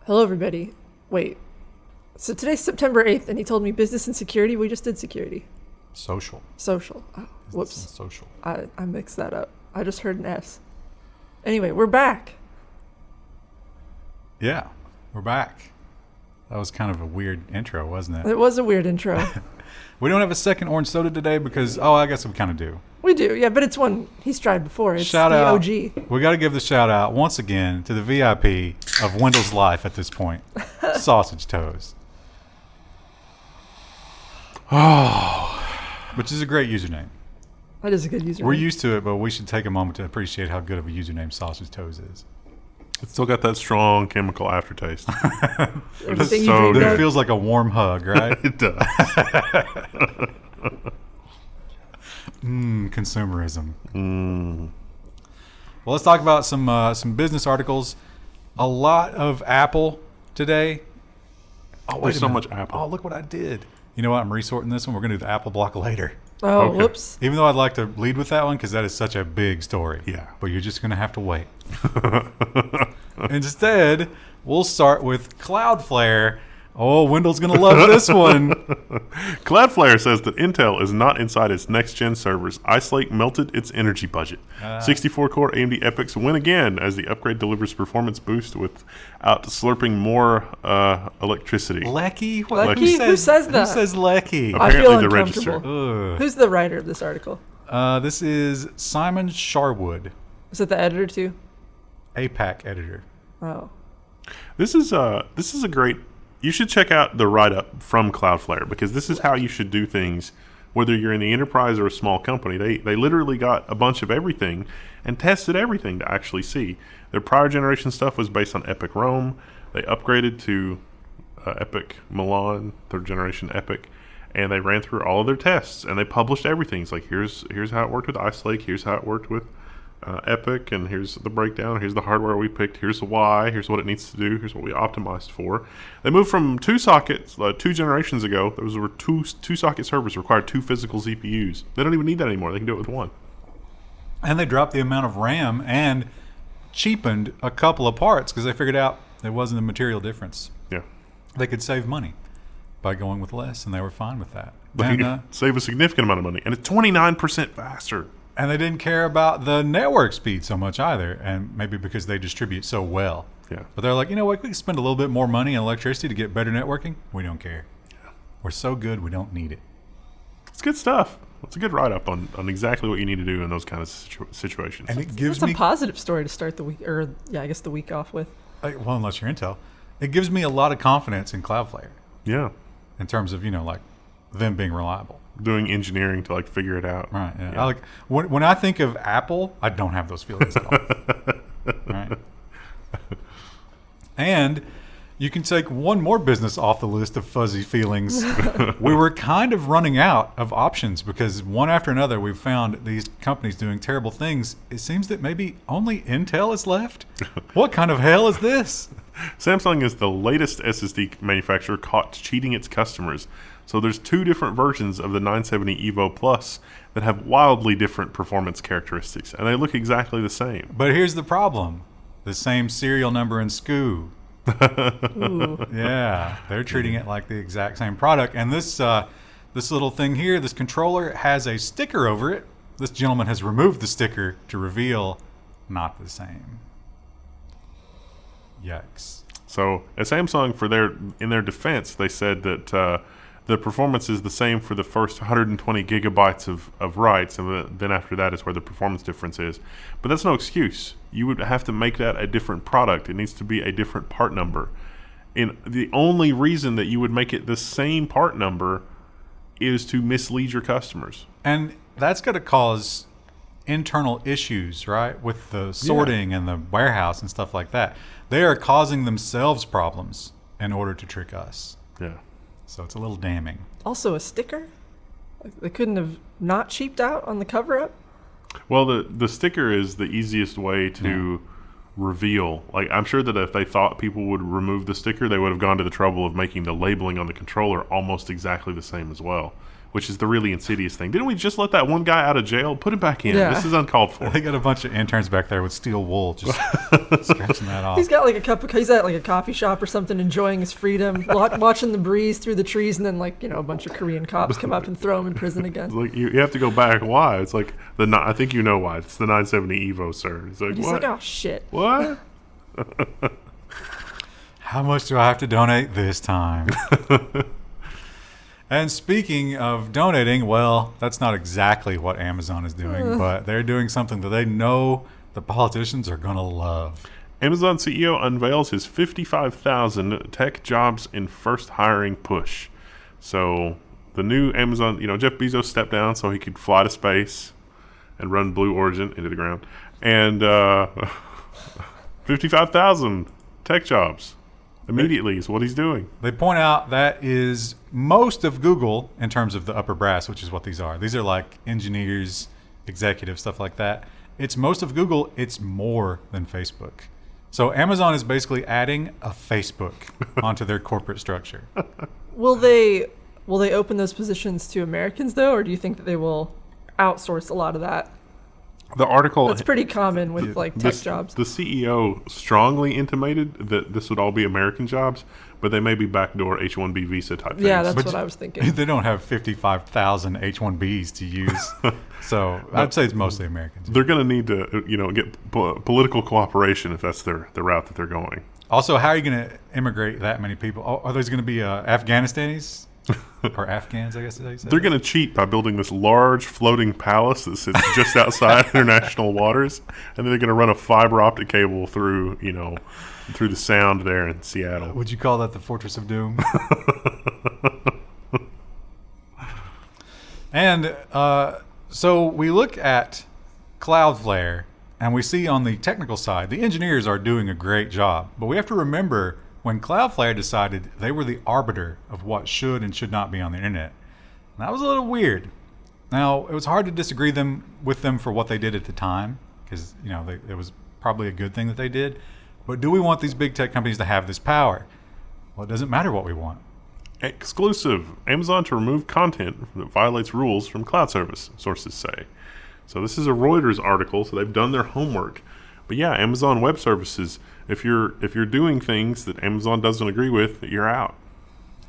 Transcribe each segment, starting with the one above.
Hello, everybody. Wait. So today's September 8th, and he told me business and security. We just did security. Social. Oh, whoops. Social. I mixed that up. I just heard an S. Anyway, we're back. Yeah, we're back. That was kind of a weird intro, wasn't it? It was a weird intro. We don't have a second orange soda today because, I guess we kind of do. We do, yeah, but it's one he's tried before. It's Shout the out. OG. We got to give the shout out once again to the VIP of Wendell's life at this point, Sausage Toes. Oh, which is a great username. That is a good username. We're used to it, but we should take a moment to appreciate how good of a username Sausage Toes is. It's still got that strong chemical aftertaste. Everything so you drink It up. feels like a warm hug, right? It does. Consumerism. Well, let's talk about some business articles. A lot of Apple today. Oh, There's so much Apple. Oh, look what I did. You know what? I'm resorting this one. We're going to do the Apple block later. Oh, Okay. whoops. Even though I'd like to lead with that one because that is such a big story. Yeah. But you're just going to have to wait. Instead, we'll start with Cloudflare. Oh, Wendell's going to love this one. Cloudflare says that Intel is not inside its next-gen servers. Ice Lake melted its energy budget. 64-core AMD EPYCs win again as the upgrade delivers performance boost without slurping more electricity. Lecky? Lecky? Who says that? Who says Lecky? I feel Apparently the uncomfortable. register. Ugh. Who's the writer of this article? This is Simon Sharwood, Is it the editor, too? APAC editor. Oh. This is a great. You should check out the write-up from Cloudflare because this is how you should do things. Whether you're in the enterprise or a small company, they literally got a bunch of everything and tested everything to actually see. Their prior generation stuff was based on EPYC Rome. They upgraded to EPYC Milan, third generation EPYC, and they ran through all of their tests and they published everything. It's like here's how it worked with Ice Lake, here's how it worked with EPYC, and here's the breakdown, here's the hardware we picked, here's the why, here's what it needs to do, here's what we optimized for. They moved from 2 sockets 2 generations ago. Those were two socket servers required 2 physical CPUs. They don't even need that anymore. They can do it with 1. And they dropped the amount of RAM and cheapened a couple of parts because they figured out there wasn't a material difference. Yeah, They could save money by going with less, and they were fine with that. they And, save a significant amount of money, and it's 29% faster. and they didn't care about the network speed so much either, and maybe because they distribute so well. Yeah. But they're like, you know what, we can spend a little bit more money on electricity to get better networking. We don't care. Yeah. We're so good, we don't need it. It's good stuff. It's a good write-up on exactly what you need to do in those kind of situations. And it gives That's me, a positive story to start the week, or yeah, I guess the week off with. well, unless you're Intel, it gives me a lot of confidence in Cloudflare Yeah, in terms of, like them being reliable. doing engineering to figure it out. Right. Yeah. Yeah. I like when I think of Apple, I don't have those feelings at all. Right. And you can take one more business off the list of fuzzy feelings. We were kind of running out of options because one after another we've found these companies doing terrible things. It seems that maybe only Intel is left. What kind of hell is this? Samsung is the latest SSD manufacturer caught cheating its customers. So there's 2 different versions of the 970 EVO Plus that have wildly different performance characteristics, and they look exactly the same. But here's the problem. The same serial number and SKU. Ooh. Yeah, they're treating it like the exact same product. And this little thing here, this controller has a sticker over it. This gentleman has removed the sticker to reveal not the same. Yikes. So at Samsung, in their defense, they said that the performance is the same for the first 120 gigabytes of writes, and then after that is where the performance difference is. But that's no excuse. You would have to make that a different product. It needs to be a different part number. And the only reason that you would make it the same part number is to mislead your customers. And that's going to cause internal issues, right? With the sorting and the warehouse and stuff like that. They are causing themselves problems in order to trick us. Yeah. So it's a little damning. Also a sticker? Like, they couldn't have not cheaped out on the cover-up? Well, the sticker is the easiest way to reveal. Like, I'm sure that if they thought people would remove the sticker, they would have gone to the trouble of making the labeling on the controller almost exactly the same as well. which is the really insidious thing. Didn't we just let that one guy out of jail? Put him back in. Yeah. This is uncalled for. They got a bunch of interns back there with steel wool, just scratching that off. He's got like he's at like a coffee shop or something, enjoying his freedom, watching the breeze through the trees, and then like, a bunch of Korean cops come up and throw him in prison again. It's like you have to go back. Why? It's like I think you know why. It's the 970 Evo, sir. It's like, He's what? like, oh shit. What? How much do I have to donate this time? And speaking of donating, well, that's not exactly what Amazon is doing, but they're doing something that they know the politicians are going to love. Amazon CEO unveils his 55,000 tech jobs in first hiring push. So the new Amazon, Jeff Bezos stepped down so he could fly to space and run Blue Origin into the ground. And 55,000 tech jobs immediately is what he's doing. They point out that is most of Google in terms of the upper brass, which is what these are. These are like engineers, executives, stuff like that. It's most of Google. It's more than Facebook. So Amazon is basically adding a Facebook onto their corporate structure. Will they open those positions to Americans though, or do you think that they will outsource a lot of that? The article That's pretty common with like tech jobs. The CEO strongly intimated that this would all be American jobs, but they may be backdoor H-1B visa type things. Yeah, that's But what I was thinking. They don't have 55,000 H-1Bs to use. So I'd say it's mostly Americans. They're going to need to, get political cooperation if that's the route that they're going. Also, how are you going to immigrate that many people? Oh, are those going to be Afghanistanis? Or Afghans, I guess is how you say They're it? going to cheat by building this large floating palace that sits just outside international waters, and then they're going to run a fiber optic cable through, through the sound there in Seattle. Would you call that the Fortress of Doom? And so we look at Cloudflare, and we see on the technical side, the engineers are doing a great job. But we have to remember, when Cloudflare decided they were the arbiter of what should and should not be on the internet, and that was a little weird. Now, it was hard to disagree with them for what they did at the time, because it was probably a good thing that they did. But do we want these big tech companies to have this power? Well, it doesn't matter what we want. Exclusive. Amazon to remove content that violates rules from cloud service, sources say. So this is a Reuters article, so they've done their homework. But yeah, Amazon Web Services, if you're doing things that Amazon doesn't agree with, you're out.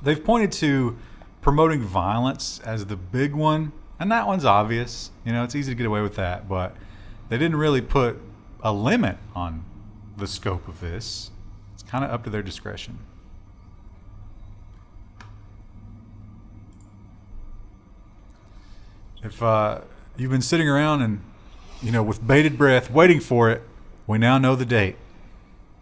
They've pointed to promoting violence as the big one, and that one's obvious. It's easy to get away with that, but they didn't really put a limit on the scope of this. It's kind of up to their discretion. If you've been sitting around and, with bated breath, waiting for it, we now know the date.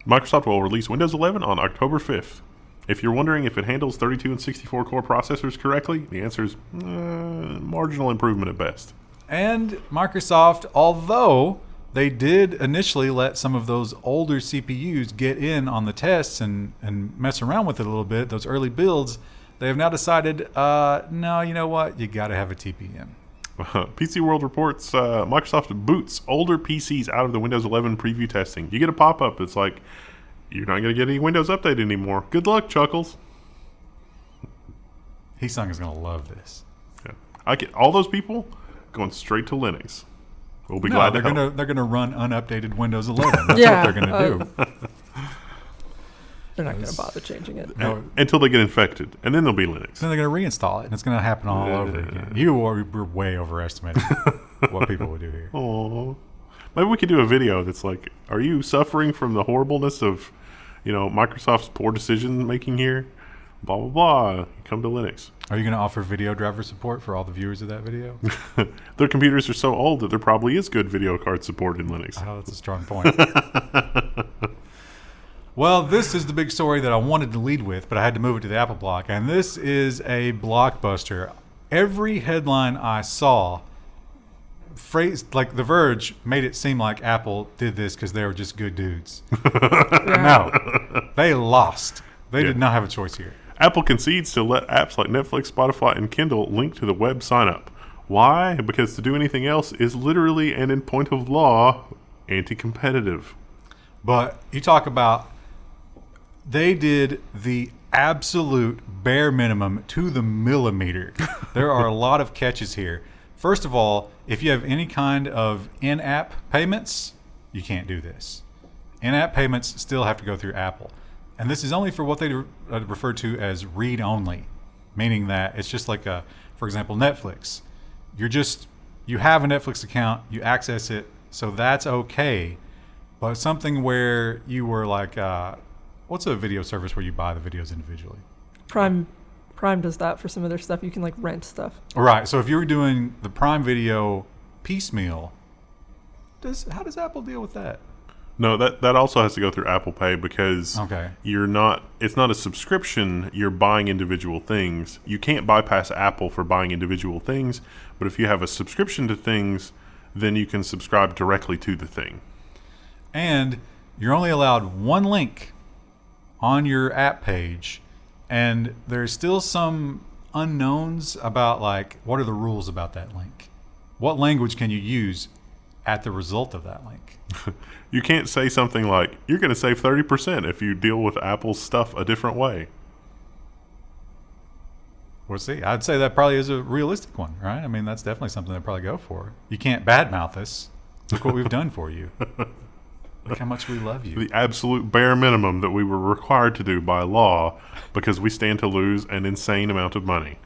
Microsoft will release Windows 11 on October 5th. If you're wondering if it handles 32 and 64 core processors correctly, the answer is marginal improvement at best. And Microsoft, although they did initially let some of those older CPUs get in on the tests and mess around with it a little bit, those early builds, they have now decided, no, you know what? You got to have a TPM. PC World reports Microsoft boots older PCs out of the Windows 11 preview testing. You get a pop-up that's like, you're not going to get any Windows Update anymore. Good luck, Chuckles. Heesung is going to love this. Yeah. I get all those people going straight to Linux. We'll be glad to help. They're gonna run unupdated Windows 11. That's Yeah, what they're gonna do. They're not going to bother changing it. Until they get infected, and then they'll be Linux. Then they're gonna reinstall it, and it's gonna happen all over again. We're way overestimating what people would do here. Aww. Maybe we could do a video that's like, are you suffering from the horribleness of, Microsoft's poor decision making here? Blah, blah, blah. Come to Linux. Are you going to offer video driver support for all the viewers of that video? Their computers are so old that there probably is good video card support in Linux. Oh, that's a strong point. Well, this is the big story that I wanted to lead with, but I had to move it to the Apple block. And this is a blockbuster. Every headline I saw, phrased like The Verge, made it seem like Apple did this because they were just good dudes. No, they lost. They did not have a choice here. Apple concedes to let apps like Netflix, Spotify, and Kindle link to the web sign-up. Why? Because to do anything else is literally and in point of law anti-competitive. But you talk about, they did the absolute bare minimum to the millimeter. There are a lot of catches here. First of all, if you have any kind of in-app payments, you can't do this. In-app payments still have to go through Apple. And this is only for what they refer to as read-only, meaning that it's just like, for example, Netflix. You have a Netflix account, you access it, so that's okay. But something where you were like, what's a video service where you buy the videos individually? Prime does that for some of their stuff. You can like rent stuff. Right. So if you were doing the Prime Video piecemeal, how does Apple deal with that? No, that also has to go through Apple Pay because Okay. it's not a subscription, you're buying individual things. You can't bypass Apple for buying individual things, but if you have a subscription to things, then you can subscribe directly to the thing. And you're only allowed one link on your app page, and there's still some unknowns about like what are the rules about that link? What language can you use at the result of that link? You can't say something like, you're going to save 30% if you deal with Apple's stuff a different way. We'll see. I'd say that probably is a realistic one, right? I mean, that's definitely something they'd probably go for. You can't badmouth us. Look what we've done for you. Look how much we love you. The absolute bare minimum that we were required to do by law because we stand to lose an insane amount of money.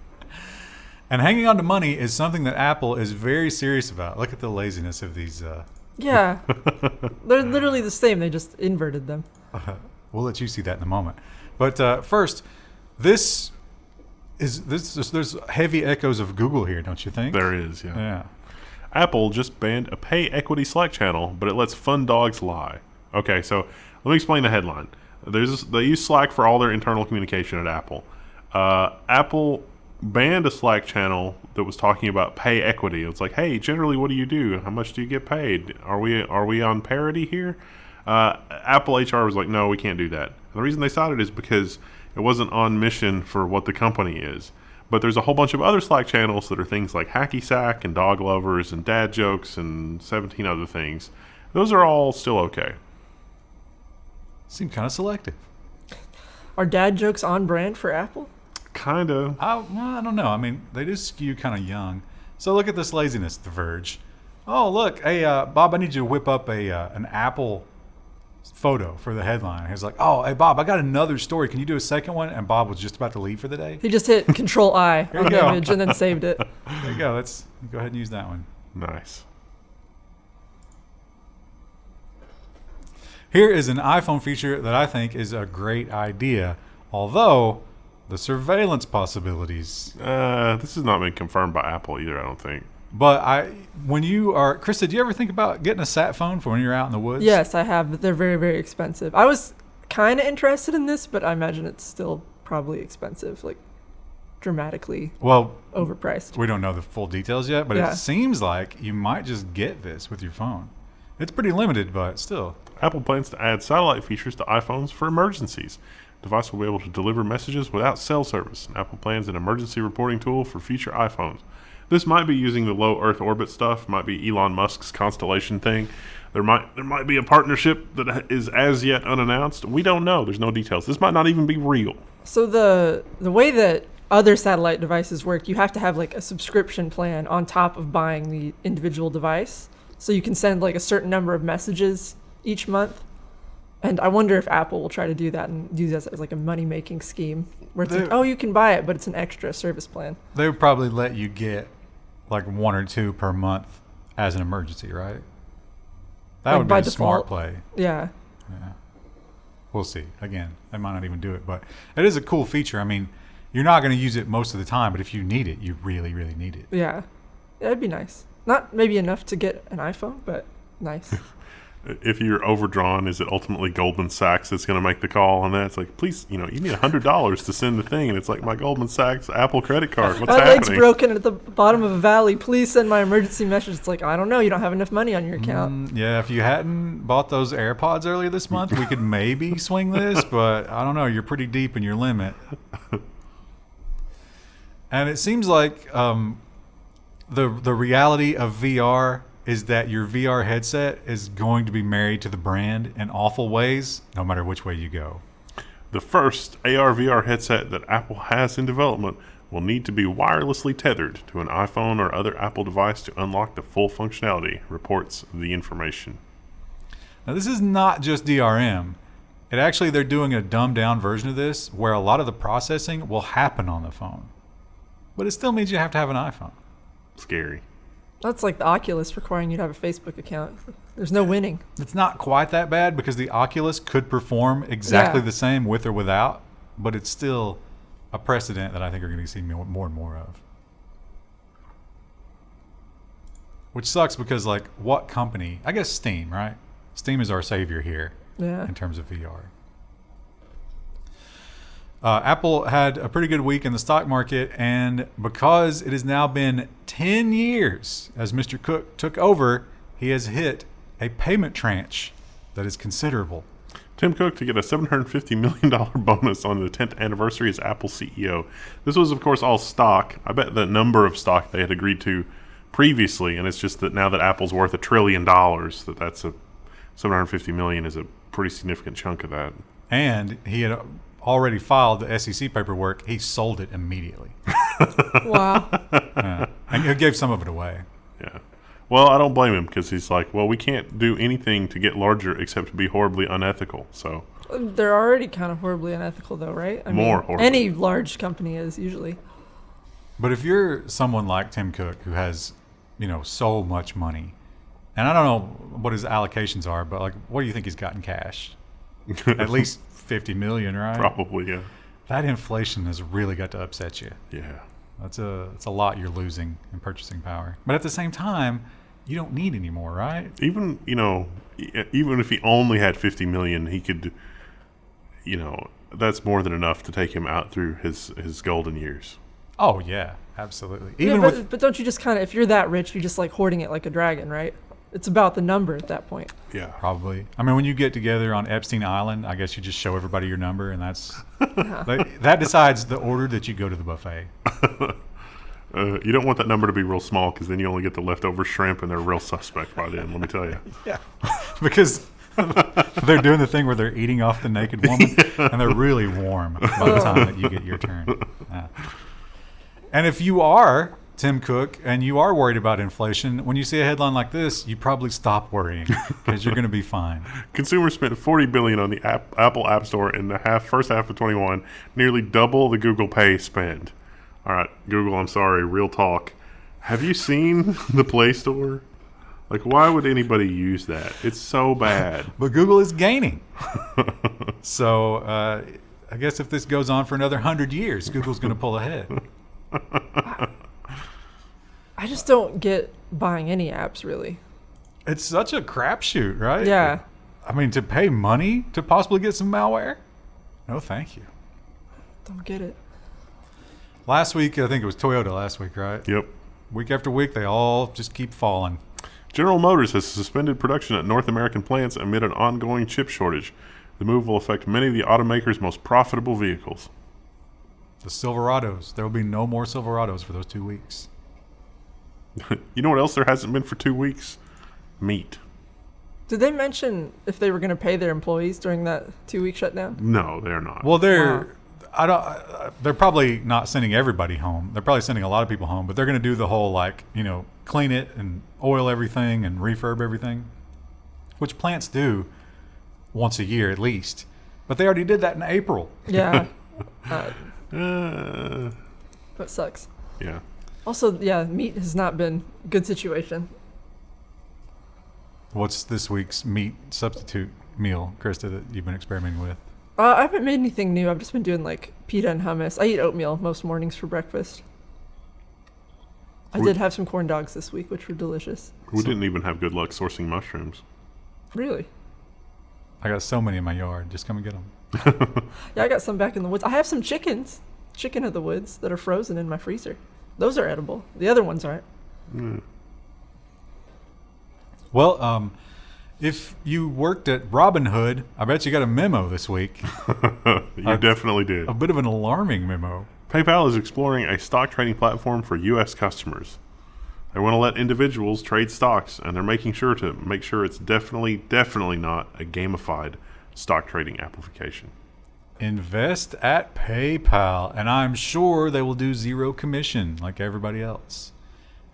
And hanging on to money is something that Apple is very serious about. Look at the laziness of these. Yeah. They're literally the same. They just inverted them. We'll let you see that in a moment. But first, there's heavy echoes of Google here, don't you think? There is, yeah. Yeah. Apple just banned a pay equity Slack channel, but it lets fun dogs lie. Okay, so let me explain the headline. They use Slack for all their internal communication at Apple. Apple banned a Slack channel that was talking about pay equity. It's like, hey, generally, what do you do? How much do you get paid? Are we on parity here? Apple HR was like, no, we can't do that. And the reason they cited it is because it wasn't on mission for what the company is. But there's a whole bunch of other Slack channels that are things like Hacky Sack and Dog Lovers and Dad Jokes and 17 other things. Those are all still okay. Seem kind of selective. Are dad jokes on brand for Apple? Kind of. I don't know. I mean, they do skew kind of young. So look at this laziness, The Verge. Oh, look. Hey, Bob, I need you to whip up an Apple photo for the headline. He's like, oh, hey, Bob, I got another story. Can you do a second one? And Bob was just about to leave for the day. He just hit Control I Here on you the go. image and then saved it. There you go. Let's go ahead and use that one. Nice. Here is an iPhone feature that I think is a great idea, although the surveillance possibilities. This has not been confirmed by Apple either, I don't think. But Krista, did you ever think about getting a sat phone for when you're out in the woods? Yes, I have, but they're very, very expensive. I was kind of interested in this, but I imagine it's still probably expensive, like dramatically overpriced. We don't know the full details yet, but Yeah. it seems like you might just get this with your phone. It's pretty limited, but still. Apple plans to add satellite features to iPhones for emergencies. The device will be able to deliver messages without cell service. Apple plans an emergency reporting tool for future iPhones. This might be using the low Earth orbit stuff, might be Elon Musk's constellation thing. There might be a partnership that is as yet unannounced. We don't know. There's no details. This might not even be real. So the way that other satellite devices work, you have to have like a subscription plan on top of buying the individual device. So you can send like a certain number of messages each month. And I wonder if Apple will try to do that and use this as like a money-making scheme where it's like, oh, you can buy it, but it's an extra service plan. They would probably let you get like one or two per month as an emergency, right? That Like would be by a smart default. play. Yeah. Yeah. We'll see. Again, they might not even do it, but it is a cool feature. I mean, you're not going to use it most of the time, but if you need it, you really, really need it. Yeah. That'd be nice. Not maybe enough to get an iPhone, but nice. If you're overdrawn, is it ultimately Goldman Sachs that's going to make the call on that? It's like, please, you need $100 to send the thing. And it's like, my Goldman Sachs Apple credit card. What's My happening? leg's broken at the bottom of a valley. Please send my emergency message. It's like, I don't know. You don't have enough money on your account. Yeah, if you hadn't bought those AirPods earlier this month, we could maybe swing this, but I don't know. You're pretty deep in your limit. And it seems like the reality of VR is that your VR headset is going to be married to the brand in awful ways, no matter which way you go. The first AR/VR headset that Apple has in development will need to be wirelessly tethered to an iPhone or other Apple device to unlock the full functionality, reports the information. Now, this is not just DRM. They're doing a dumbed-down version of this where a lot of the processing will happen on the phone. But it still means you have to have an iPhone. Scary. That's like the Oculus requiring you to have a Facebook account. There's no winning. It's not quite that bad because the Oculus could perform exactly the same with or without, but it's still a precedent that I think we're going to see more and more of. Which sucks because, like, what company? I guess Steam, right? Steam is our savior here in terms of VR. Apple had a pretty good week in the stock market, and because it has now been 10 years as Mr. Cook took over, he has hit a payment tranche that is considerable. Tim Cook to get a $750 million bonus on the 10th anniversary as Apple CEO. This was, of course, all stock. I bet the number of stock they had agreed to previously, and it's just that now that Apple's worth $1 trillion, that's a $750 million is a pretty significant chunk of that. And he had already filed the SEC paperwork. He sold it immediately. Wow. Yeah. And he gave some of it away. Yeah. Well, I don't blame him because he's like, well, we can't do anything to get larger except to be horribly unethical. So They're already kind of horribly unethical, though, right? Horribly. Any large company is usually. But if you're someone like Tim Cook who has, so much money, and I don't know what his allocations are, but like, what do you think he's got in cash? At least $50 million, right? Probably, yeah. That inflation has really got to upset you. Yeah. It's a lot you're losing in purchasing power. But at the same time, you don't need any more, right? Even if he only had 50 million, he could, that's more than enough to take him out through his golden years. Oh, yeah, absolutely. But don't you just kind of, if you're that rich, you're just like hoarding it like a dragon, right? It's about the number at that point. Yeah. Probably. I mean, when you get together on Epstein Island, I guess you just show everybody your number, and that decides the order that you go to the buffet. You don't want that number to be real small because then you only get the leftover shrimp, and they're real suspect by then, let me tell you. Yeah. Because they're doing the thing where they're eating off the naked woman, and they're really warm by the time that you get your turn. Yeah. And if you are Tim Cook and you are worried about inflation, when you see a headline like this, you probably stop worrying because you're going to be fine. Consumers spent $40 billion on the Apple App Store in the first half of 21, nearly double the Google Pay spend. All right, Google, I'm sorry, real talk. Have you seen the Play Store? Like, why would anybody use that? It's so bad. But Google is gaining. So I guess if this goes on for another 100 years, Google's going to pull ahead. I just don't get buying any apps, really. It's such a crapshoot, right? Yeah. I mean, to pay money to possibly get some malware? No, thank you. Don't get it. Last week, I think it was Toyota last week, right? Yep. Week after week, they all just keep falling. General Motors has suspended production at North American plants amid an ongoing chip shortage. The move will affect many of the automaker's most profitable vehicles. The Silverados. There will be no more Silverados for those 2 weeks. You know what else there hasn't been for 2 weeks? Meat. Did they mention if they were going to pay their employees during that 2-week shutdown? No, they're not. Well, they're probably not sending everybody home. They're probably sending a lot of people home, but they're going to do the whole, clean it and oil everything and refurb everything, which plants do once a year at least. But they already did that in April. Yeah. That sucks. Yeah. Also, meat has not been a good situation. What's this week's meat substitute meal, Krista, that you've been experimenting with? I haven't made anything new. I've just been doing pita and hummus. I eat oatmeal most mornings for breakfast. I did have some corn dogs this week, which were delicious. We didn't even have good luck sourcing mushrooms. Really? I got so many in my yard. Just come and get them. Yeah, I got some back in the woods. I have some chicken of the woods that are frozen in my freezer. Those are edible. The other ones aren't. Mm. Well, if you worked at Robinhood, I bet you got a memo this week. You definitely did. A bit of an alarming memo. PayPal is exploring a stock trading platform for U.S. customers. They want to let individuals trade stocks, and they're making sure it's definitely not a gamified stock trading application. Invest at PayPal, and I'm sure they will do zero commission like everybody else.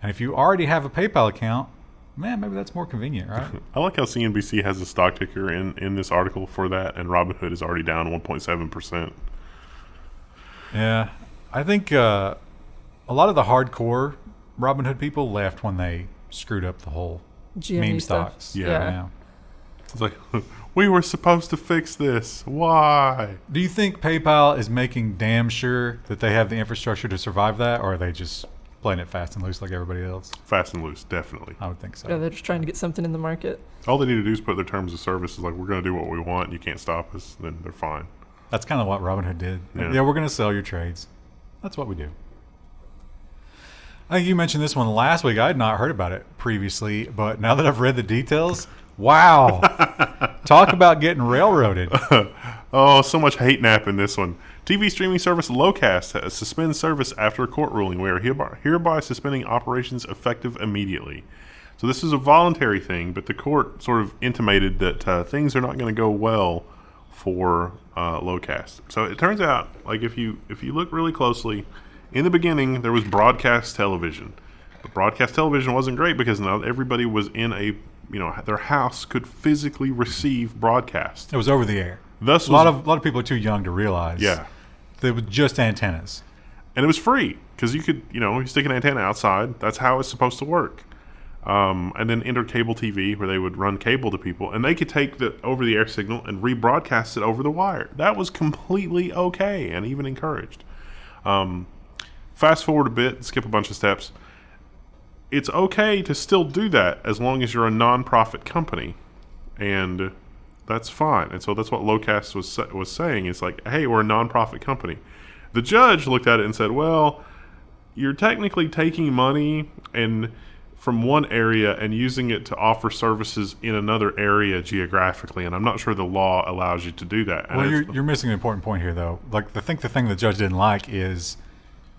And if you already have a PayPal account, man, maybe that's more convenient, right? I like how CNBC has a stock ticker in this article for that, and Robinhood is already down 1.7%. Yeah, I think a lot of the hardcore Robinhood people left when they screwed up the whole GME meme stuff. stocks. Yeah. It's like, we were supposed to fix this. Why? Do you think PayPal is making damn sure that they have the infrastructure to survive that, or are they just playing it fast and loose like everybody else? Fast and loose, definitely. I would think so. Yeah, they're just trying to get something in the market. All they need to do is put their terms of service is like, we're going to do what we want, and you can't stop us, then they're fine. That's kind of what Robinhood did. Yeah. We're going to sell your trades. That's what we do. I think you mentioned this one last week. I had not heard about it previously, but now that I've read the details, wow. Talk about getting railroaded. Oh, so much hate nap in this one. TV streaming service Locast suspends service after a court ruling. We are hereby suspending operations effective immediately. So this is a voluntary thing, but the court sort of intimated that things are not going to go well for Locast. So it turns out, like if you look really closely, in the beginning there was broadcast television. But broadcast television wasn't great because not everybody was in their house could physically receive broadcast. It was over the air. Thus, A lot of people are too young to realize. Yeah. They were just antennas. And it was free because you could, you stick an antenna outside. That's how it's supposed to work. And then enter cable TV where they would run cable to people, and they could take the over-the-air signal and rebroadcast it over the wire. That was completely okay and even encouraged. Fast forward a bit, skip a bunch of steps. It's okay to still do that as long as you're a non-profit company, and that's fine. And so that's what Locast was saying. It's like, hey, we're a non-profit company. The judge looked at it and said, well, you're technically taking money and from one area and using it to offer services in another area geographically, and I'm not sure the law allows you to do that. Well, you're missing an important point here, though. Like, the thing the judge didn't like is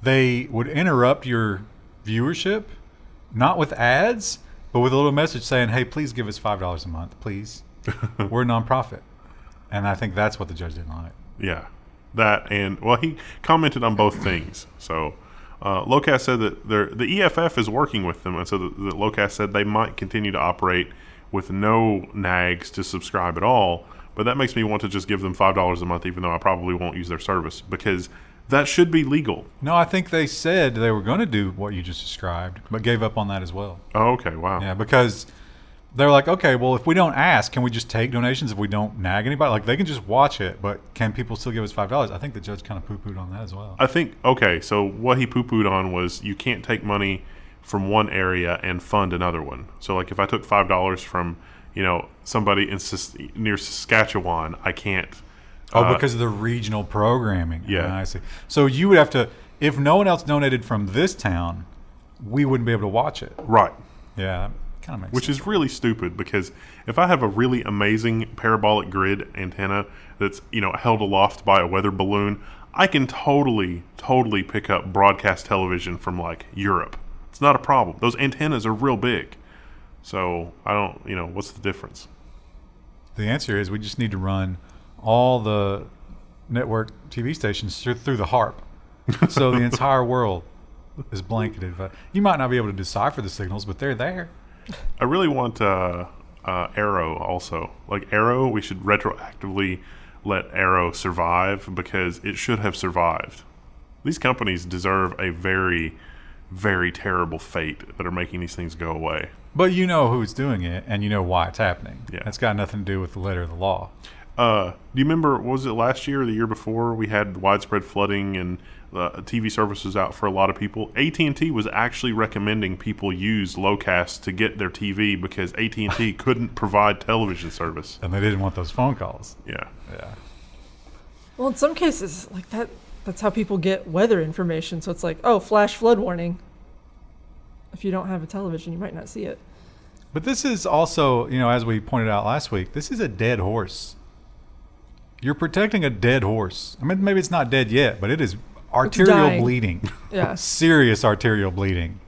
they would interrupt your viewership, not with ads, but with a little message saying, hey, please give us $5 a month, please. We're a nonprofit. And I think that's what the judge didn't like. Yeah. That, and, well, he commented on both things. So Locast said that the EFF is working with them, and so the Locast said they might continue to operate with no nags to subscribe at all, but that makes me want to just give them $5 a month, even though I probably won't use their service, because that should be legal. No, I think they said they were going to do what you just described, but gave up on that as well. Oh, okay, wow. Yeah, because they're like, okay, well, if we don't ask, can we just take donations if we don't nag anybody? Like, they can just watch it, but can people still give us $5? I think the judge kind of poo-pooed on that as well. I think, okay, so what he poo-pooed on was you can't take money from one area and fund another one. So, like, if I took $5 from, somebody near Saskatchewan, I can't. Because of the regional programming. Yeah. I see. So you would have to, if no one else donated from this town, we wouldn't be able to watch it. Right. Yeah, that kind of makes Which sense. is really stupid, because if I have a really amazing parabolic grid antenna that's, held aloft by a weather balloon, I can totally pick up broadcast television from, like, Europe. It's not a problem. Those antennas are real big. So I don't, what's the difference? The answer is we just need to run all the network TV stations through the HARP. So the entire world is blanketed. But you might not be able to decipher the signals, but they're there. I really want Arrow also. Like, Arrow, we should retroactively let Arrow survive because it should have survived. These companies deserve a very, very terrible fate that are making these things go away. But you know who's doing it, and you know why it's happening. Yeah. It's got nothing to do with the letter of the law. Do you remember, was it last year or the year before, we had widespread flooding and TV service was out for a lot of people? AT&T was actually recommending people use Locast to get their TV because AT&T couldn't provide television service. And they didn't want those phone calls. Yeah. Yeah. Well, in some cases, like that's how people get weather information. So it's like, oh, flash flood warning. If you don't have a television, you might not see it. But this is also, as we pointed out last week, this is a dead horse. You're protecting a dead horse. I mean, maybe it's not dead yet, but it is arterial dying. bleeding. Yeah. Serious arterial bleeding.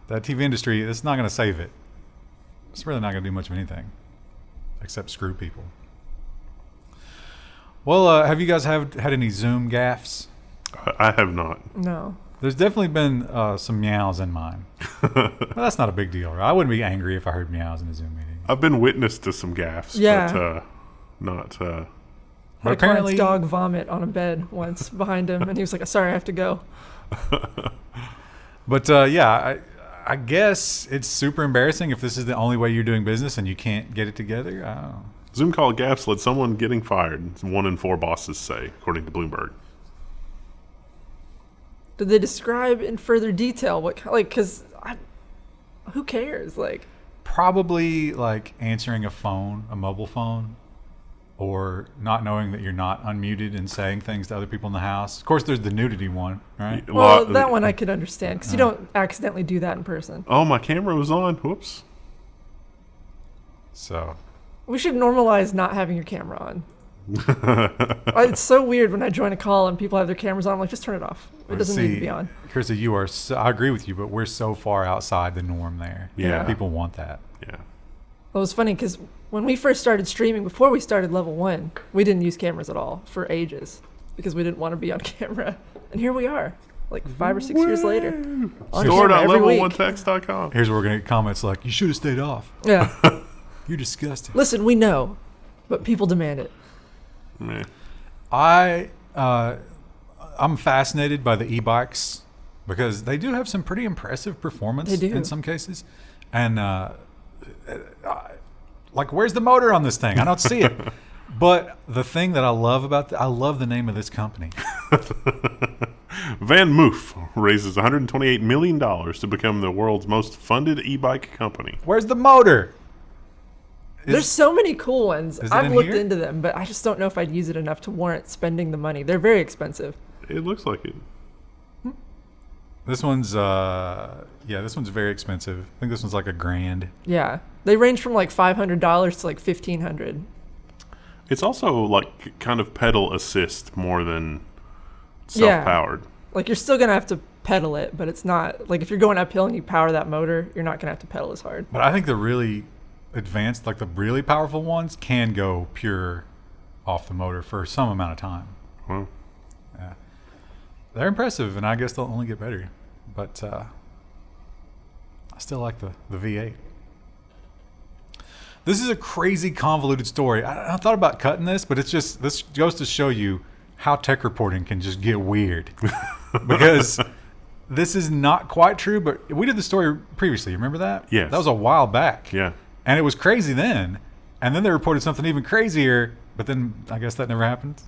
That TV industry, it's not going to save it. It's really not going to do much of anything except screw people. Well, have you guys had any Zoom gaffes? I have not. No. There's definitely been some meows in mine. Well, that's not a big deal, right? I wouldn't be angry if I heard meows in a Zoom meeting. I've been witness to some gaffes, Yeah. but not. Had a apparently- client's dog vomit on a bed once behind him, and he was like, "Sorry, I have to go." But I guess it's super embarrassing if this is the only way you're doing business and you can't get it together. I don't know. Zoom call gaffes let someone getting fired. 1 in 4 bosses say, according to Bloomberg. Did they describe in further detail what, like, because who cares? Like, Probably like answering a phone, a mobile phone, or not knowing that you're not unmuted and saying things to other people in the house. Of course, there's the nudity one, right? well, that one I could understand because you don't accidentally do that in person. Oh, my camera was on. Whoops. So We should normalize not having your camera on. It's so weird when I join a call and people have their cameras on. I'm like, just turn it off. It doesn't need to be on. Chrissy, you are. I agree with you, but we're so far outside the norm there. Yeah. People want that. Yeah. Well, it was funny because when we first started streaming, before we started Level 1, we didn't use cameras at all for ages because we didn't want to be on camera. And here we are, like 5 or 6 years later. On camera every week. Store.level1text.com. Here's where we're gonna get comments like, "You should have stayed off. Yeah. You're disgusting." Listen, we know, but people demand it. Meh. I'm fascinated by the e-bikes because they do have some pretty impressive performance They do. in some cases. And like, where's the motor on this thing? I don't see it. But the thing that I love about I love the name of this company. VanMoof raises $128 million to become the world's most funded e-bike company. Where's the motor? There's so many cool ones. is it I've in looked here? into them, but I just don't know if I'd use it enough to warrant spending the money. They're very expensive. It looks like it. This one's this one's very expensive. I think this one's like $1,000. Yeah. They range from like $500 to like $1,500. It's also like kind of pedal assist more than Yeah. self-powered. Like you're still going to have to pedal it, but it's not like if you're going uphill and you power that motor, you're not going to have to pedal as hard. But I think the really advanced, like the really powerful ones, can go pure off the motor for some amount of time. Well, Yeah. They're impressive, and I guess they'll only get better. But I still like the V8. This is a crazy convoluted story. I thought about cutting this, but this goes to show you how tech reporting can just get weird. Because this is not quite true, but we did the story previously. Remember that? Yes. That was a while back. yeah. And it was crazy then. And then they reported something even crazier, but then I guess that never happened.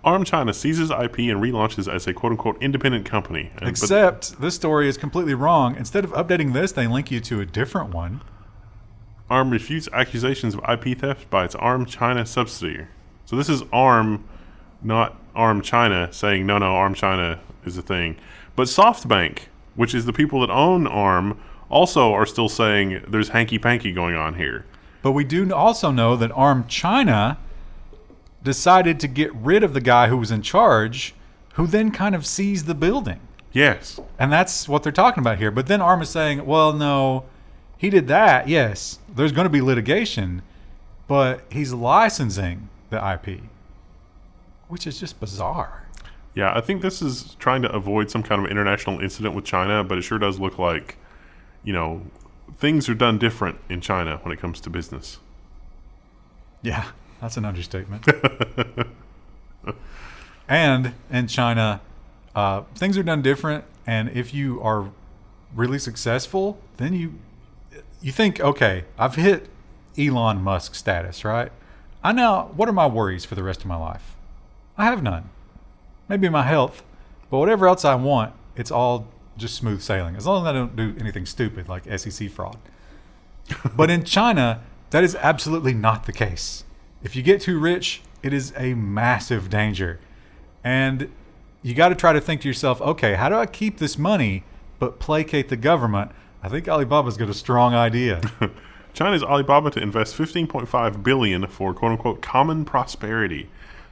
ARM China seizes IP and relaunches as a quote-unquote independent company. But Except this story is completely wrong. Instead of updating this, they link you to a different one. ARM refutes accusations of IP theft by its ARM China subsidiary. So this is ARM, not ARM China, saying, no, ARM China is a thing. But SoftBank, which is the people that own ARM, also are still saying there's hanky-panky going on here. But we do also know that ARM China decided to get rid of the guy who was in charge, who then kind of seized the building. Yes. And that's what they're talking about here. But then ARM is saying, well, no, he did that. Yes, there's going to be litigation, but he's licensing the IP, which is just bizarre. Yeah, I think this is trying to avoid some kind of international incident with China, but it sure does look like, things are done different in China when it comes to business. Yeah, that's an understatement. And in China, things are done different. And if you are really successful, then you think, okay, I've hit Elon Musk status, right? What are my worries for the rest of my life? I have none. Maybe my health, but whatever else I want, it's all just smooth sailing. As long as I don't do anything stupid like SEC fraud. But in China, that is absolutely not the case. If you get too rich, it is a massive danger. And you got to try to think to yourself, okay, how do I keep this money but placate the government? I think Alibaba's got a strong idea. China's Alibaba to invest $15.5 billion for quote-unquote common prosperity.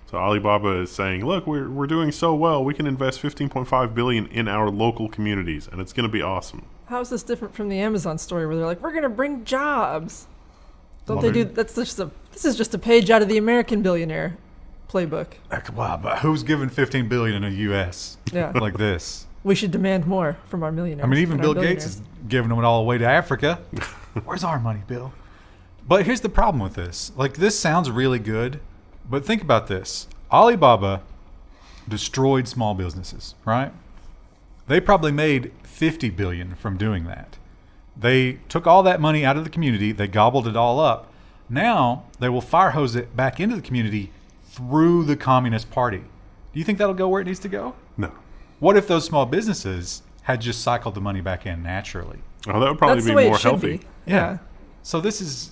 So Alibaba is saying, look, we're doing so well, we can invest $15.5 billion in our local communities, and it's going to be awesome. How is this different from the Amazon story where they're like, we're going to bring jobs? Don't Well, they do? This is just a page out of the American Billionaire. playbook. Wow, but who's giving $15 billion in the U.S. Yeah. like this? We should demand more from our millionaires. I mean, even and our Bill Gates billionaires. is giving them it all away to Africa. Where's our money, Bill? But here's the problem with this. Like, this sounds really good, but think about this. Alibaba destroyed small businesses, right? They probably made $50 billion from doing that. They took all that money out of the community. They gobbled it all up. Now they will fire hose it back into the community through the Communist Party. Do you think that'll go where it needs to go? No. What if those small businesses had just cycled the money back in naturally? Oh, that would probably That's be the way more it should healthy. be. Yeah. So this is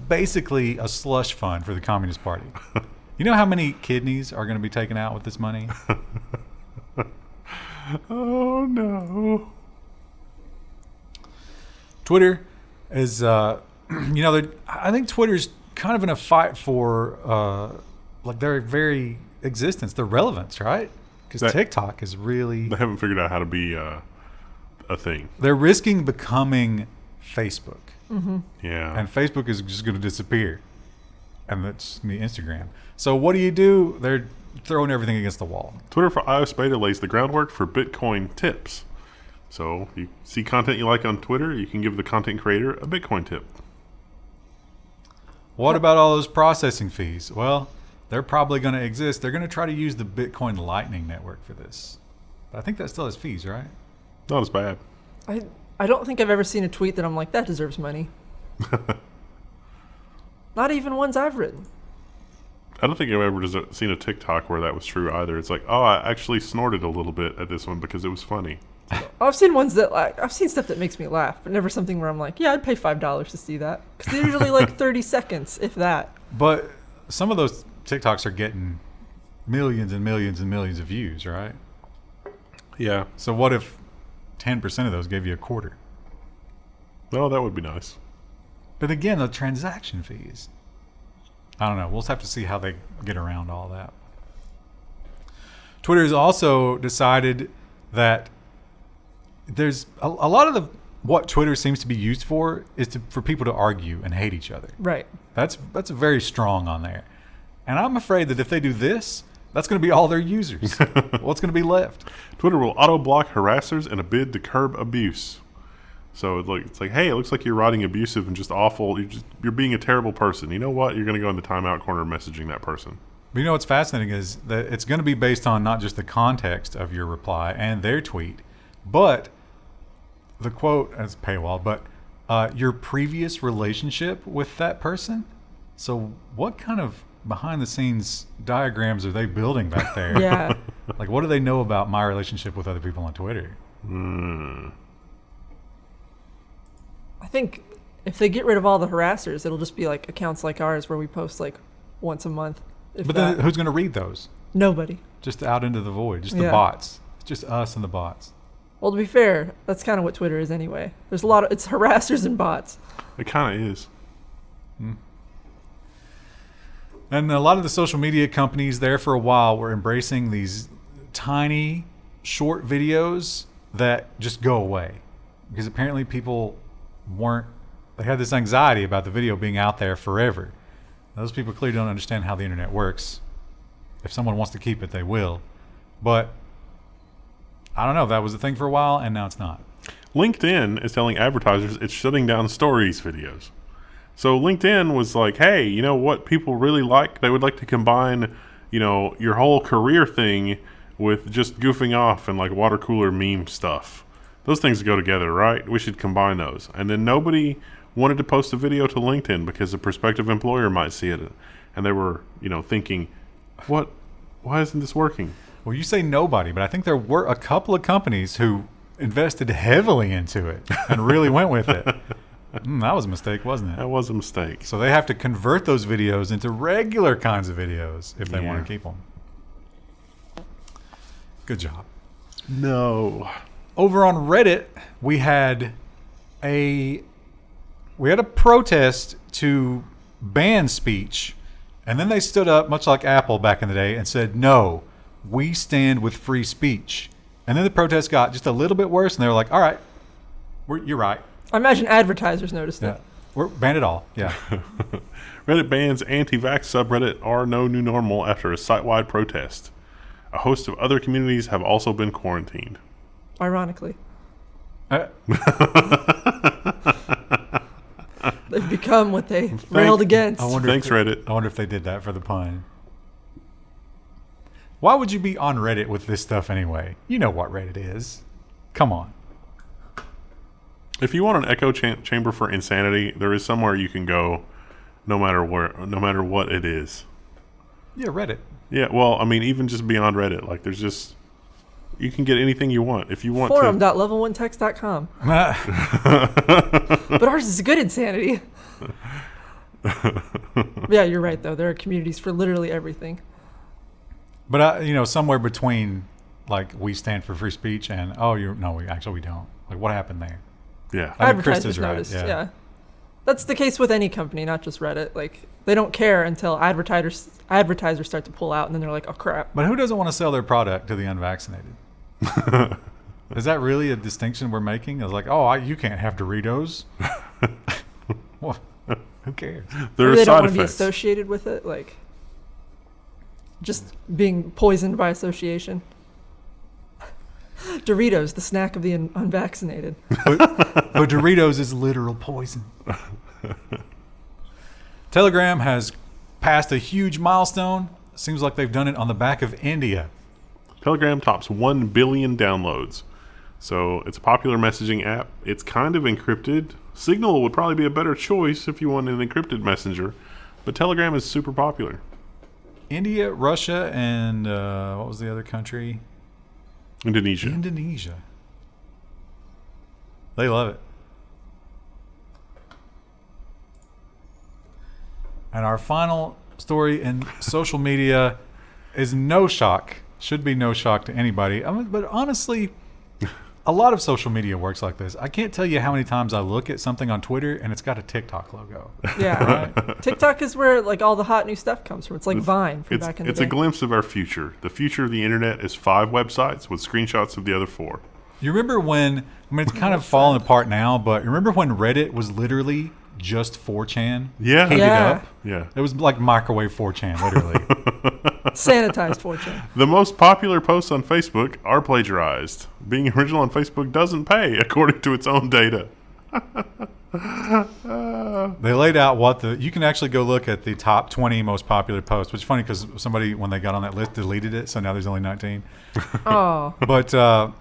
basically a slush fund for the Communist Party. You know how many kidneys are going to be taken out with this money? Oh, no. Twitter is, I think Twitter's kind of in a fight for, their very existence, their relevance, right? Because TikTok is really... They haven't figured out how to be a thing. They're risking becoming Facebook. Mm-hmm. Yeah. And Facebook is just going to disappear. And that's the Instagram. So what do? They're throwing everything against the wall. Twitter for iOS beta lays the groundwork for Bitcoin tips. So you see content you like on Twitter, you can give the content creator a Bitcoin tip. What about all those processing fees? Well, they're probably going to exist. They're going to try to use the Bitcoin Lightning Network for this. But I think that still has fees, right? Not as bad. I don't think I've ever seen a tweet that I'm like, that deserves money. Not even ones I've written. I don't think I've ever seen a TikTok where that was true either. It's like, oh, I actually snorted a little bit at this one because it was funny. I've seen ones that I've seen stuff that makes me laugh, but never something where I'm like, yeah, I'd pay $5 to see that. Because they're usually like 30 seconds, if that. But some of those TikToks are getting millions and millions and millions of views, right? Yeah. So what if 10% of those gave you a quarter? Well, that would be nice. But again, the transaction fees. I don't know. We'll just have to see how they get around all that. Twitter has also decided that there's a lot of what Twitter seems to be used for is for people to argue and hate each other. Right. That's very strong on there. And I'm afraid that if they do this, that's going to be all their users. What's going to be left? Twitter will auto-block harassers in a bid to curb abuse. So it's like, hey, it looks like you're writing abusive and just awful. You're being a terrible person. You know what? You're going to go in the timeout corner messaging that person. But you know what's fascinating is that it's going to be based on not just the context of your reply and their tweet, but the quote as paywall, but your previous relationship with that person. So what kind of behind the scenes diagrams are they building back there? Yeah. Like, what do they know about my relationship with other people on Twitter? I think if they get rid of all the harassers, it'll just be like accounts like ours where we post like once a month. But then who's going to read those? Nobody. Just out into the void. Just the Yeah. bots. It's just us and the bots. Well, to be fair, that's kind of what Twitter is anyway. There's it's harassers and bots. It kind of is. And a lot of the social media companies there for a while were embracing these tiny, short videos that just go away. Because apparently people they had this anxiety about the video being out there forever. Those people clearly don't understand how the internet works. If someone wants to keep it, they will. But I don't know. That was a thing for a while, and now it's not. LinkedIn is telling advertisers it's shutting down stories videos. So LinkedIn was like, hey, you know what people really like? They would like to combine, your whole career thing with just goofing off and like water cooler meme stuff. Those things go together, right? We should combine those. And then nobody wanted to post a video to LinkedIn because a prospective employer might see it. And they were, thinking, why isn't this working? Well, you say nobody, but I think there were a couple of companies who invested heavily into it and really went with it. That was a mistake, wasn't it? That was a mistake. So they have to convert those videos into regular kinds of videos if they want to keep them. Good job. No. Over on Reddit, we had a protest to ban speech, and then they stood up, much like Apple back in the day, and said, no, we stand with free speech. And then the protest got just a little bit worse, and they were like, all right, you're right. I imagine advertisers noticed it. We're ban it all. Yeah. Reddit bans anti-vax subreddit are NoNewNormal after a site-wide protest. A host of other communities have also been quarantined. Ironically. Uh, They've become what they railed against. Thanks, Reddit. I wonder if they did that for the pun. Why would you be on Reddit with this stuff anyway? You know what Reddit is. Come on. If you want an echo chamber for insanity, there is somewhere you can go, no matter what it is. Yeah, Reddit. Yeah, well, I mean, even just beyond Reddit, like there's just you can get anything you want if you want to. Forum.level1text.com. But ours is good insanity. Yeah, you're right though. There are communities for literally everything. But somewhere between like we stand for free speech and we don't. Like what happened there? Yeah. I think Chris Advertisers is right. noticed. Yeah. Yeah. That's the case with any company, not just Reddit. Like they don't care until advertisers start to pull out, and then they're like, "Oh crap!" But who doesn't want to sell their product to the unvaccinated? Is that really a distinction we're making? It's like, you can't have Doritos. Well, who cares? There Or are they don't side want to be effects. associated with it, like just being poisoned by association. Doritos, the snack of the unvaccinated. But Doritos is literal poison. Telegram has passed a huge milestone. Seems like they've done it on the back of India. Telegram tops 1 billion downloads. So it's a popular messaging app. It's kind of encrypted. Signal would probably be a better choice if you want an encrypted messenger. But Telegram is super popular. India, Russia, and what was the other country? Indonesia. They love it. And our final story in social media is no shock. Should be no shock to anybody. But honestly, a lot of social media works like this. I can't tell you how many times I look at something on Twitter and it's got a TikTok logo. Yeah. Right? TikTok is where like all the hot new stuff comes from. It's like Vine from back in the day. It's a glimpse of our future. The future of the internet is 5 websites with screenshots of the other 4. You remember when, it's kind of falling apart now, but remember when Reddit was literally just 4chan? Yeah. Heated Yeah. up? Yeah. It was like microwave 4chan, literally. Sanitized fortune. The most popular posts on Facebook are plagiarized. Being original on Facebook doesn't pay, according to its own data. They laid out you can actually go look at the top 20 most popular posts, which is funny because somebody, when they got on that list, deleted it, so now there's only 19. Oh. But a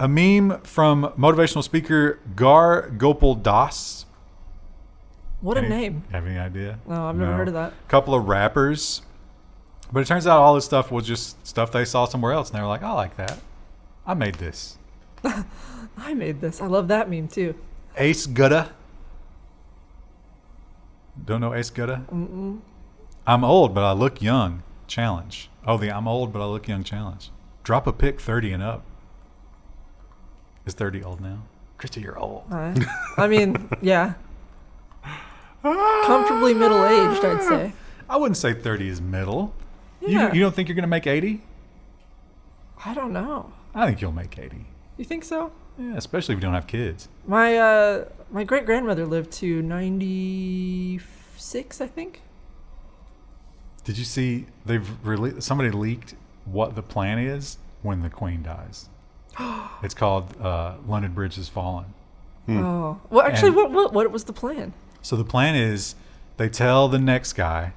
meme from motivational speaker Gar Gopal Das. What a name. Have any idea? No, I've never heard of that. A couple of rappers. But it turns out all this stuff was just stuff they saw somewhere else, and they were like, I like that. I made this. I made this. I love that meme too. Ace Gutta. Don't know Ace Gutta? Mm-mm. I'm old, but I look young. Challenge. Oh, the I'm old, but I look young challenge. Drop a pic 30 and up. Is 30 old now? Krista, you're old. I mean, yeah. Comfortably middle-aged, I'd say. I wouldn't say 30 is middle. Yeah. You don't think you're going to make 80? I don't know. I think you'll make 80. You think so? Yeah, especially if you don't have kids. My great-grandmother lived to 96, I think. Did you see somebody leaked what the plan is when the Queen dies? It's called London Bridge Has Fallen. Oh. Well, actually, what was the plan? So the plan is they tell the next guy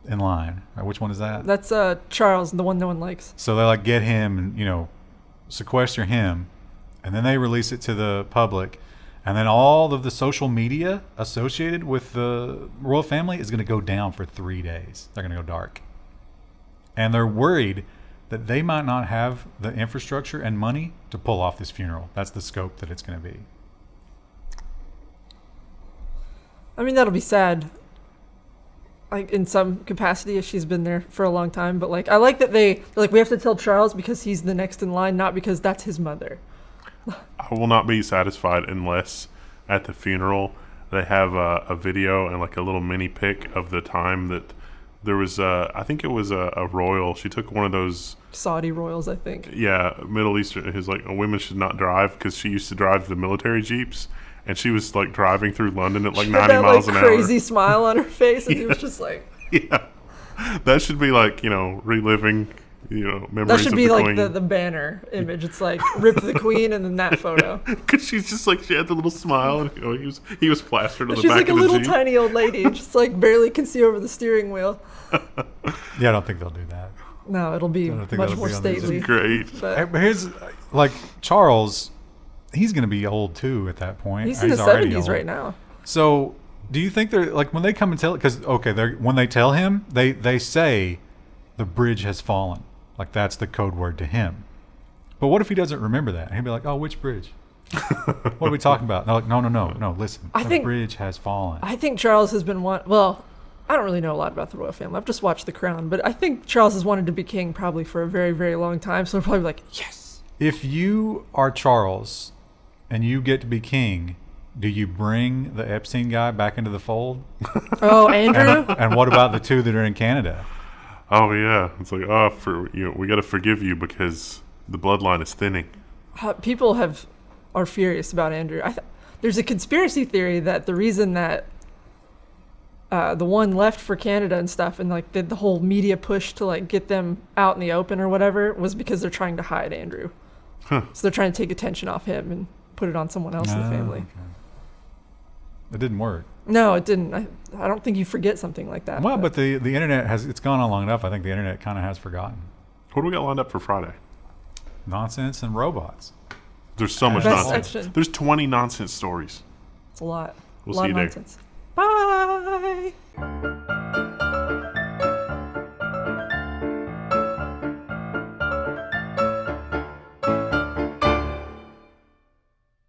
in line. Right, which one is that? That's Charles, the one no one likes. So they get him and sequester him, and then they release it to the public, and then all of the social media associated with the royal family is going to go down for 3 days. They're going to go dark, and they're worried that they might not have the infrastructure and money to pull off this funeral. That's the scope that it's going to be. I mean, that'll be sad. Like in some capacity, if she's been there for a long time. But I like that we have to tell Charles because he's the next in line, not because that's his mother. I will not be satisfied unless at the funeral they have a video and a little mini pic of the time that there was I think it was a royal. She took one of those Saudi royals, I think. Yeah, Middle Eastern. Who's women should not drive because she used to drive the military jeeps, and she was like driving through London at like Had 90 that miles like an crazy hour. smile on her face, and he was just like, Yeah, that should be like reliving memories that should of be the like Queen. the banner image. It's like rip the Queen and then that photo. Because she's just like she had the little smile, and he was plastered on the She's back like a of the little Jeep. tiny old lady, just like barely can see over the steering wheel. Yeah, I don't think they'll do that. No, it'll be I don't think much that'll more be on the stately. Great. But But here's like Charles. He's going to be old too at that point. he's in his already 70s old. right now. So, do you think they're like when they come and tell? Because when they tell him, they say the bridge has fallen. Like that's the code word to him. But what if he doesn't remember that? He'd be like, "Oh, which bridge? What are we talking about?" And they're like, no. Listen, I the think- bridge has fallen. I think Charles has been well, I don't really know a lot about the royal family. I've just watched The Crown, but I think Charles has wanted to be king probably for a very, very long time. So he'll probably be like, yes. If you are Charles and you get to be king, do you bring the Epstein guy back into the fold? Oh, Andrew? And what about the two that are in Canada? Oh yeah, it's like we got to forgive you because the bloodline is thinning. People are furious about Andrew. There's a conspiracy theory that the reason that the one left for Canada and stuff, and like did the whole media push to like get them out in the open or whatever, was because they're trying to hide Andrew. Huh. So they're trying to take attention off him and put it on someone else in the family. Okay. It didn't work. No, it didn't. I don't think you forget something like that. Well, but the internet it's gone on long enough. I think the internet kind of has forgotten. What do we got lined up for Friday? Nonsense and robots. There's so much Best nonsense. section. There's 20 nonsense stories. It's a lot. We'll a lot see of you there. nonsense. Bye.